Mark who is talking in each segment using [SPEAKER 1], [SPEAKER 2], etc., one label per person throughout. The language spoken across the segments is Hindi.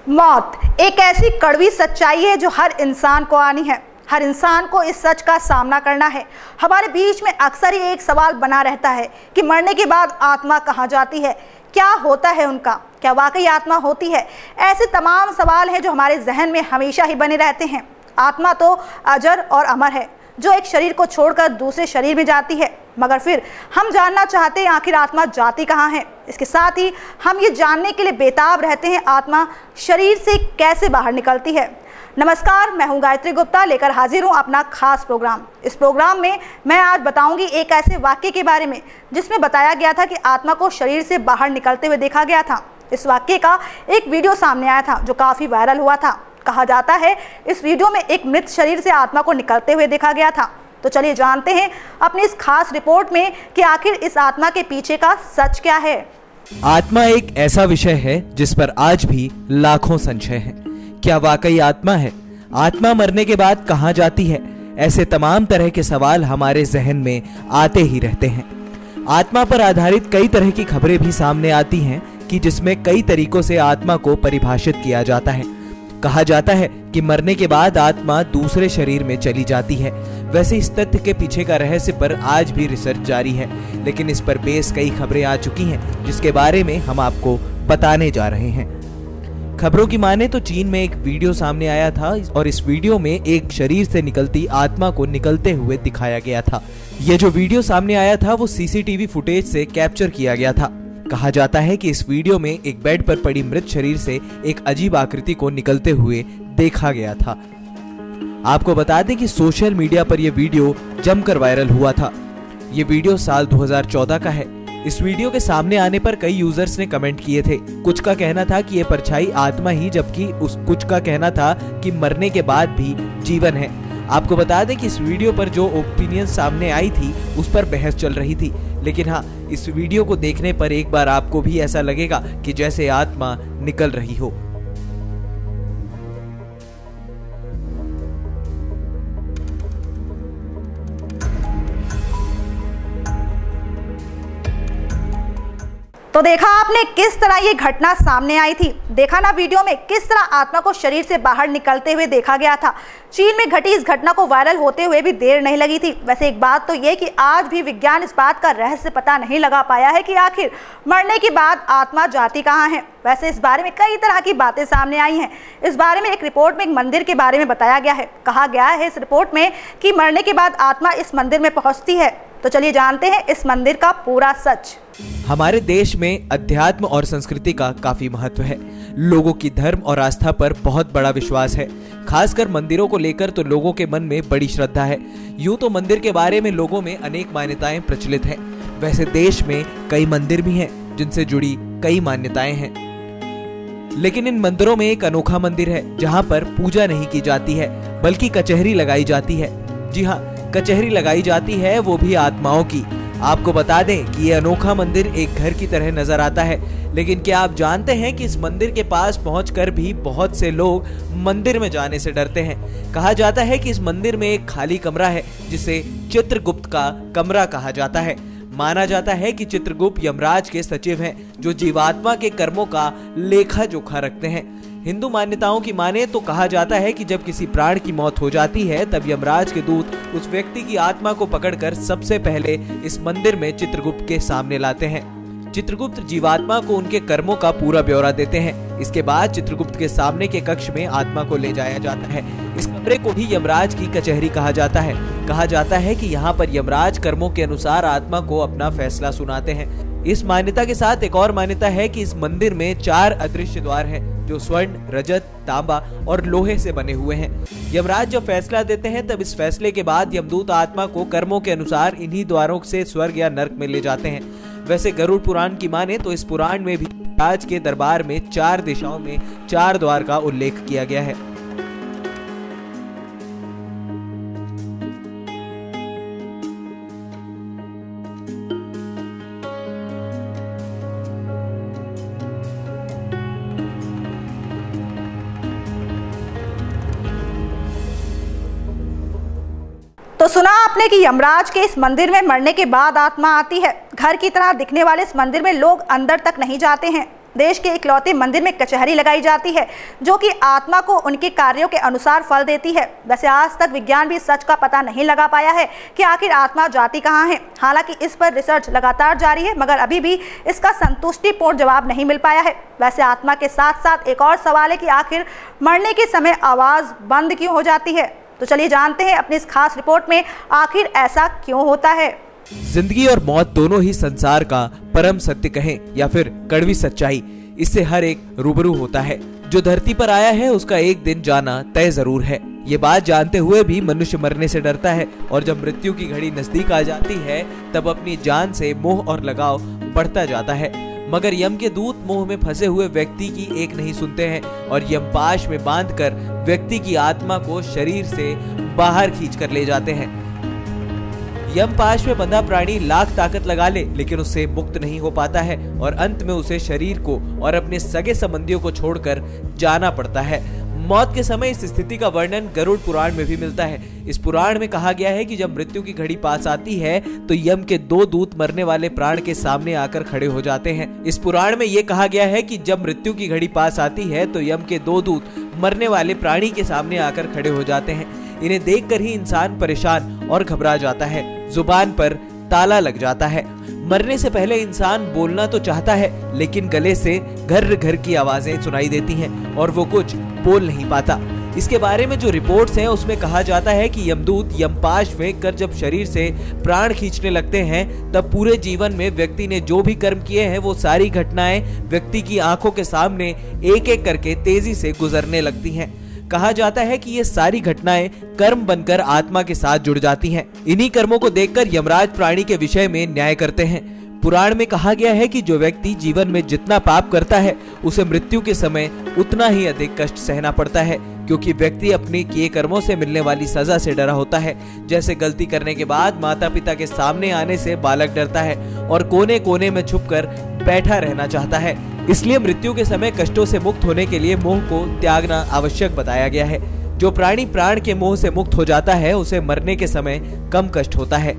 [SPEAKER 1] मौत एक ऐसी कड़वी सच्चाई है जो हर इंसान को आनी है। हर इंसान को इस सच का सामना करना है। हमारे बीच में अक्सर ही एक सवाल बना रहता है कि मरने के बाद आत्मा कहाँ जाती है, क्या होता है उनका, क्या वाकई आत्मा होती है। ऐसे तमाम सवाल हैं जो हमारे जहन में हमेशा ही बने रहते हैं। आत्मा तो अजर और अमर है, जो एक शरीर को छोड़कर दूसरे शरीर में जाती है, मगर फिर हम जानना चाहते हैं आखिर आत्मा जाती कहाँ है। इसके साथ ही हम ये जानने के लिए बेताब रहते हैं आत्मा शरीर से कैसे बाहर निकलती है। नमस्कार, मैं हूं गायत्री गुप्ता, लेकर हाजिर हूं अपना खास प्रोग्राम। इस प्रोग्राम में मैं आज बताऊंगी एक ऐसे वाक्य के बारे में जिसमें बताया गया था कि आत्मा को शरीर से बाहर निकलते हुए देखा गया था। इस वाक्य का एक वीडियो सामने आया था जो काफ़ी वायरल हुआ था। कहा जाता है इस वीडियो में एक मृत शरीर से आत्मा को निकलते हुए देखा गया था। तो चलिए जानते हैं अपनी इस खास रिपोर्ट में कि आखिर इस आत्मा के पीछे का सच क्या है।
[SPEAKER 2] आत्मा एक ऐसा विषय है जिस पर आज भी लाखों संशय हैं। क्या वाकई आत्मा है? आत्मा मरने के बाद कहां जाती है? ऐसे तमाम तरह के सवाल हमारे जहन में आते ही रहते हैं। आत्मा पर आधारित कई तरह की खबरें भी सामने आती हैं कि जिसमें कई तरीकों से आत्मा को परिभाषित किया जाता है। कहा जाता है कि मरने के बाद आत्मा दूसरे शरीर में चली जाती है। वैसे इस तथ्य के पीछे का रहस्य पर आज भी रिसर्च जारी है, लेकिन इस पर बेस कई खबरें आ चुकी हैं जिसके बारे में हम आपको बताने जा रहे हैं। खबरों की माने तो चीन में एक वीडियो सामने आया था और इस वीडियो में एक शरीर से निकलती आत्मा को निकलते हुए दिखाया गया था। ये जो वीडियो सामने आया था वो सीसीटीवी फुटेज से कैप्चर किया गया था। कहा जाता है कि इस वीडियो में एक बेड पर पड़ी मृत शरीर से एक अजीब आकृति को निकलते हुए देखा गया था। आपको बता दें कि सोशल मीडिया पर यह वीडियो जमकर वायरल हुआ था। ये वीडियो साल 2014 का है। इस वीडियो के सामने आने पर कई यूजर्स ने कमेंट किए थे। कुछ का कहना था कि ये परछाई आत्मा ही, जबकि कुछ का कहना था कि मरने के बाद भी जीवन है। आपको बता दें कि इस वीडियो पर जो ओपिनियन सामने आई थी उस पर बहस चल रही थी, लेकिन हाँ, इस वीडियो को देखने पर एक बार आपको भी ऐसा लगेगा कि जैसे आत्मा निकल रही हो।
[SPEAKER 1] तो देखा आपने किस तरह ये घटना सामने आई थी। देखा ना वीडियो में किस तरह आत्मा को शरीर से बाहर निकलते हुए देखा गया था। चीन में घटी इस घटना को वायरल होते हुए भी देर नहीं लगी थी। वैसे एक बात तो ये कि आज भी विज्ञान इस बात का रहस्य पता नहीं लगा पाया है कि आखिर मरने के बाद आत्मा जाती कहाँ है। वैसे इस बारे में कई तरह की बातें सामने आई हैं। इस बारे में एक रिपोर्ट में एक मंदिर के बारे में बताया गया है। कहा गया है इस रिपोर्ट में कि मरने के बाद आत्मा इस मंदिर में पहुँचती है। तो चलिए जानते हैं इस मंदिर का पूरा सच।
[SPEAKER 2] हमारे देश में अध्यात्म और संस्कृति का काफी महत्व है। लोगों की धर्म और आस्था पर बहुत बड़ा विश्वास है। खासकर मंदिरों को लेकर तो लोगों के मन में बड़ी श्रद्धा है। यूं तो मंदिर के बारे में लोगों में अनेक मान्यताएं प्रचलित हैं। वैसे देश में कई मंदिर भी हैं जिनसे जुड़ी कई मान्यताएं हैं, लेकिन इन मंदिरों में एक अनोखा मंदिर है जहां पर पूजा नहीं की जाती है बल्कि कचहरी लगाई जाती है। जी हाँ, कचहरी लगाई जाती है, वो भी आत्माओं की। आपको बता दें कि ये अनोखा मंदिर एक घर की तरह नजर आता है, लेकिन क्या आप जानते हैं कि इस मंदिर के पास पहुंचकर भी बहुत से लोग मंदिर में जाने से डरते हैं। कहा जाता है कि इस मंदिर में एक खाली कमरा है जिसे चित्रगुप्त का कमरा कहा जाता है। माना जाता है कि चित्रगुप्त यमराज के सचिव हैं जो जीवात्मा के कर्मों का लेखा जोखा रखते हैं। हिंदू मान्यताओं की माने तो कहा जाता है कि जब किसी प्राण की मौत हो जाती है तब यमराज के दूत उस व्यक्ति की आत्मा को पकड़कर सबसे पहले इस मंदिर में चित्रगुप्त के सामने लाते हैं। चित्रगुप्त जीवात्मा को उनके कर्मों का पूरा ब्यौरा देते हैं। इसके बाद चित्रगुप्त के सामने के कक्ष में आत्मा को ले जाया जाता है। इस कमरे को ही यमराज की कचहरी कहा जाता है। कहा जाता है कि यहाँ पर यमराज कर्मों के अनुसार आत्मा को अपना फैसला सुनाते हैं। इस मान्यता के साथ एक और मान्यता है कि इस मंदिर में 4 अदृश्य द्वार हैं जो स्वर्ण, रजत, तांबा और लोहे से बने हुए हैं। यमराज जब फैसला देते हैं तब इस फैसले के बाद यमदूत आत्मा को कर्मों के अनुसार इन्हीं द्वारों से स्वर्ग या नर्क में ले जाते हैं। वैसे गरुड़ पुराण की माने तो इस पुराण में भी राज के दरबार में 4 दिशाओं में 4 द्वार का उल्लेख किया गया है।
[SPEAKER 1] तो सुना आपने कि यमराज के इस मंदिर में मरने के बाद आत्मा आती है। घर की तरह दिखने वाले इस मंदिर में लोग अंदर तक नहीं जाते हैं। देश के इकलौते मंदिर में कचहरी लगाई जाती है जो कि आत्मा को उनके कार्यों के अनुसार फल देती है। वैसे आज तक विज्ञान भी सच का पता नहीं लगा पाया है कि आखिर आत्मा जाती कहाँ है। हालांकि इस पर रिसर्च लगातार जारी है, मगर अभी भी इसका संतुष्टिपूर्ण जवाब नहीं मिल पाया है। वैसे आत्मा के साथ साथ एक और सवाल है कि आखिर मरने के समय आवाज बंद क्यों हो जाती है। तो चलिए जानते हैं अपनी इस खास रिपोर्ट में आखिर ऐसा क्यों होता है।
[SPEAKER 2] जिंदगी और मौत दोनों ही संसार का परम सत्य कहें या फिर कड़वी सच्चाई, इससे हर एक रूबरू होता है। जो धरती पर आया है उसका एक दिन जाना तय जरूर है। ये बात जानते हुए भी मनुष्य मरने से डरता है और जब मृत्यु की घड़ी नजदीक आ जाती है तब अपनी जान से मोह और लगाव बढ़ता जाता है। मगर यम के दूत मोह में फंसे हुए व्यक्ति की एक नहीं सुनते हैं और यमपाश में बांधकर व्यक्ति की आत्मा को शरीर से बाहर खींचकर ले जाते हैं। यमपाश में बंधा प्राणी लाख ताकत लगा ले लेकिन उससे मुक्त नहीं हो पाता है और अंत में उसे शरीर को और अपने सगे संबंधियों को छोड़कर जाना पड़ता है। मौत के समय इस स्थिति का वर्णन गरुड़ पुराण में भी मिलता है। इस पुराण में कहा गया है कि जब मृत्यु की घड़ी पास आती है तो यम के दो दूत मरने वाले प्राण के सामने आकर खड़े हो जाते हैं। इस पुराण में ये कहा गया है कि जब मृत्यु की घड़ी पास आती है तो यम के दो दूत मरने वाले प्राणी के सामने आकर खड़े हो जाते हैं। इन्हें देखकर ही इंसान परेशान और घबरा जाता है, जुबान पर ताला लग जाता है। मरने से पहले इंसान बोलना तो चाहता है लेकिन गले से घर घर की आवाजें सुनाई देती हैं और वो कुछ बोल नहीं पाता। इसके बारे में जो रिपोर्ट्स हैं उसमें कहा जाता है कि यमदूत यमपाश में कर जब शरीर से प्राण खींचने लगते हैं तब पूरे जीवन में व्यक्ति ने जो भी कर्म किए हैं वो सारी घटनाएं व्यक्ति की आंखों के सामने एक एक करके तेजी से गुजरने लगती हैं। कहा जाता है कि ये सारी घटनाएं कर्म बनकर आत्मा के साथ जुड़ जाती हैं। इन्हीं कर्मों को देखकर यमराज प्राणी के विषय में न्याय करते हैं। पुराण में कहा गया है कि जो व्यक्ति जीवन में जितना पाप करता है उसे मृत्यु के समय उतना ही अधिक कष्ट सहना पड़ता है, क्योंकि व्यक्ति अपने किए कर्मों से मिलने वाली सजा से डरा होता है। जैसे गलती करने के बाद माता पिता के सामने आने से बालक डरता है और कोने कोने में छुपकर बैठा रहना चाहता है। इसलिए मृत्यु के समय कष्टों से मुक्त होने के लिए मोह को त्यागना आवश्यक बताया गया है। जो प्राणी प्राण के मोह से मुक्त हो जाता है उसे मरने के समय कम कष्ट होता है।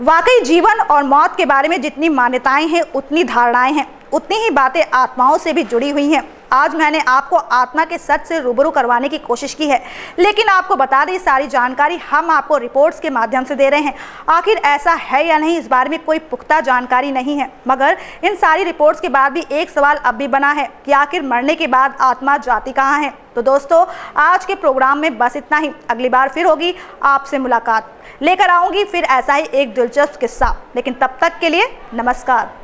[SPEAKER 1] वाकई जीवन और मौत के बारे में जितनी मान्यताएं हैं उतनी धारणाएं हैं, उतनी ही बातें आत्माओं से भी जुड़ी हुई हैं। आज मैंने आपको आत्मा के सच से रूबरू करवाने की कोशिश की है, लेकिन आपको बता दें सारी जानकारी हम आपको रिपोर्ट्स के माध्यम से दे रहे हैं। आखिर ऐसा है या नहीं इस बारे में कोई पुख्ता जानकारी नहीं है, मगर इन सारी रिपोर्ट्स के बाद भी एक सवाल अब भी बना है कि आखिर मरने के बाद आत्मा जाती कहाँ है। तो दोस्तों आज के प्रोग्राम में बस इतना ही। अगली बार फिर होगी आपसे मुलाकात, लेकर आऊंगी फिर ऐसा ही एक दिलचस्प किस्सा। लेकिन तब तक के लिए नमस्कार।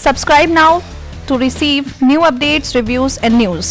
[SPEAKER 3] Subscribe now to receive new updates, reviews and news.